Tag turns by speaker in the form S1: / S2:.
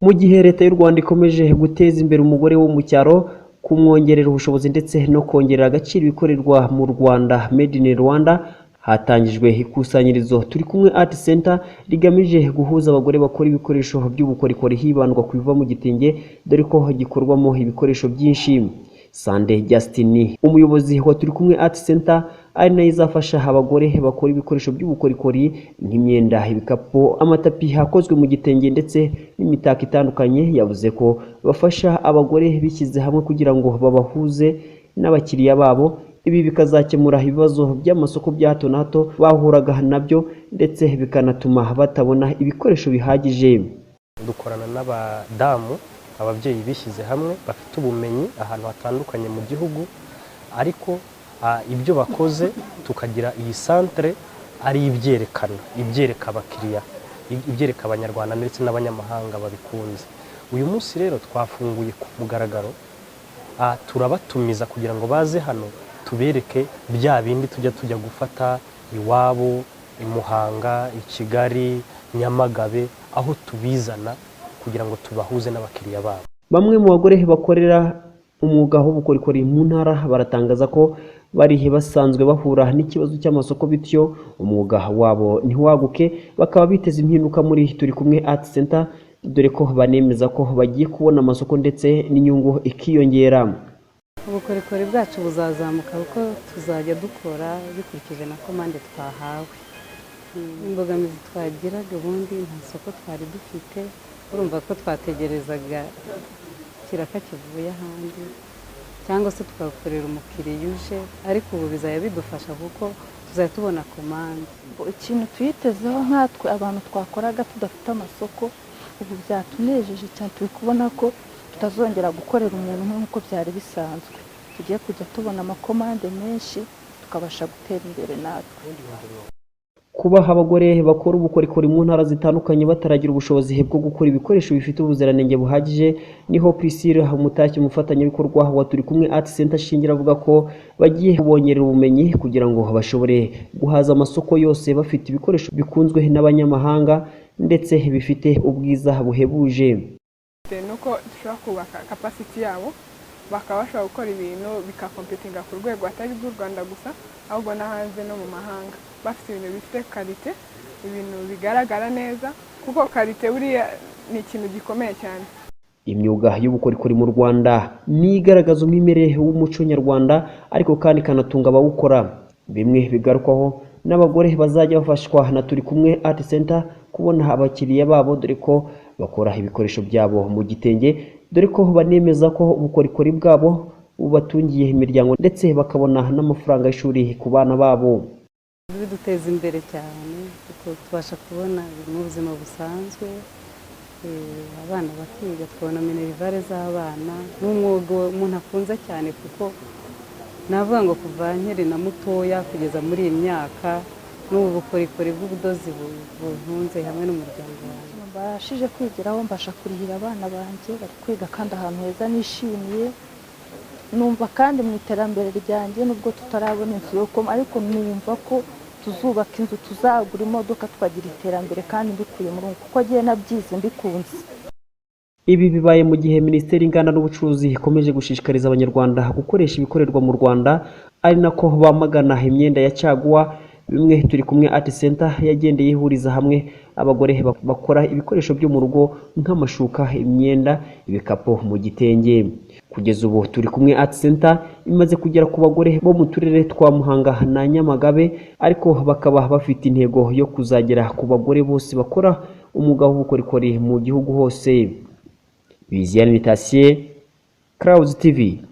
S1: Mu gihe leta y'u Rwanda ikomeje guteza imbere umugore wo mu cyaro, kumwongerera ubushobozi ndetse no kongerera agaciro ibikorerwa mu Rwanda Made in Rwanda, hatangijwe ikusanyirizo Turi Kumwe Art Center rigamije guhuza abagore bakora ibikoresho by'ubukorikori hibandwa ku biva mu gitenge, dore ko gikorwamo ibikoresho byinshi. Sande Justin, umuyobozi wa Turi Kumwe Art Center, ari nayo izafasha abagore bakora ibikoresho by'ubukorikori nk'imyenda, ibikapu, amatapi hakozwe mu gitenge ndetse n'imitako itandukanye, yavuze ko bafasha abagore bishyize hamwe kugira ngo babahuze n'abakiriya babo. Ibi bikazakemura ibibazo by'amasoko bya hato na hato bahuraga nabyo, ndetse bikanatuma batabona ibikoresho bihagije.
S2: Dukorana n'abadamu, ababyeyi bishyize hamwe bafite ubumenyi ahantu hatandukanye mu gihugu, ariko ibyo bakoze tukagira iyi centre ari ibyereka abakiriya, ibyereka abanyarwanda ndetse n'abanyamahanga babikunze. Uyu munsi rero twafunguye ku mugaragaro, turabatumiza kugira ngo baze hano tubereke bya bindi tujya gufata iwabo, i Muhanga, i Kigali, Nyamagabe, aho tubizana kugira ngo tubahuze n'abakiriya babo.
S1: Bamwe mu bagore bakorera umwuga w'ubukorikori mu ntara baratangaza ko bari basanzwe bahura n'ikibazo cy'amasoko, bityo umwuga wabo ntiwaguke. Bakaba biteze impinduka muri Turi Kumwe Art Center, dore ko banemeza ko bagiye kubona amasoko ndetse n'inyungu ikiyongera.
S3: Ubukorikori bwacu buzazamuka kuko tuzajya dukora bikurikije na komande twahawe. Imbogamizi twagiraga ubundi nta soko twari dufite, urumva ko twategerezaga kiraka kivuye ahandi cyangwa se tugakorera umukiriya uje, ariko ubu bizaya bidufasha kuko tuzajya tubona komande.
S4: Ikintu tuyitezeho nkatwe abantu twakoraga tudafite amasoko, ubu byatunejeje cyane. Turi kubona ko tutazongera gukorera umuntu nk'uko byari bisanzwe, tugiye kujya tubona amakomande menshi tukabasha gutera imbere natwe.
S1: Kuba abagore bakora ubukorikori mu ntara zitandukanye bataragira ubushobozi bwo gukora ibikoresho bifite ubuziranenge buhagije, niho Priscille Umutashyi, umufatanyabikorwa wa Turi Kumwe Art Center, ashingira avuga ko bagiye kubongerera ubumenyi kugira ngo bashobore guhaza amasoko yose bafite ibikoresho bikunzwe n'abanyamahanga ndetse bifite ubwiza buhebuje.
S5: Nuko dushobora kubaka capacity yabo, bakaba bashobora gukora ibintu bikakompetinga ku rwego atari bw'u Rwanda gusa, ahubwo no hanze no mu mahanga, bafite ibintu bifite karite, ibintu bigaragara neza, kuko karite buriya ni ikintu gikomeye cyane.
S1: Imyuga y'ubukorikori mu Rwanda ni igaragaza umwimerere w'umuco nyarwanda, ariko kandi kanatunga abawukora. Bimwe bigarukwaho n'abagore bazajya bafashwa na Turi Kumwe Art Center kubona abakiriya babo, dore ko bakora ibikoresho byabo mu gitenge, dore ko banemeza ko ubukorikori bwabo bubatungiye imiryango ndetse bakabona n'amafaranga y'ishuri ku bana babo.
S3: Biduteza imbere cyane kuko tubasha kubona mu buzima busanzwe, abana bakiga, tukabona minerivare z'abana. N'umwuga umuntu akunze cyane kuko navuga ngo kuva nkiri na mutoya kugeza muri iyi myaka, n'ubu bukorikori bw'ubudozi buntunze hamwe n'umuryango wanjye.
S4: Mbashije kwigiraho, mbasha kurihira abana banjye, bari kwiga kandi ahantu heza nishimiye. Numva kandi mu iterambere ryanjye, nubwo tutarabona inzu yo kubamo, ariko numva ko tuzubaka inzu, tuzagura imodoka, twagira iterambere kandi mbikuye muri uko, kuko agiye nabyize mbikunze.
S1: Ibi bibaye mu gihe Minisiteri y'Inganda n'Ubucuruzi ikomeje gushishikariza abanyarwanda gukoresha ibikorerwa mu Rwanda, ari nako bamagana imyenda ya caguwa. Bimwe Turi Kumwe Art Center yagendeye ihuriza hamwe abagore bakora ibikoresho byo mu rugo nk'amashuka, imyenda, ibikapu mu gitenge. Kugeza ubu Turi Kumwe Art Center imaze kugera ku bagore bo mu turere twa Muhanga na Nyamagabe, ariko bakaba bafite intego yo kuzagera ku bagore bose bakora umwuga w'ubukorikori mu gihugu hose. Viziane Mitasiye, Clouds TV.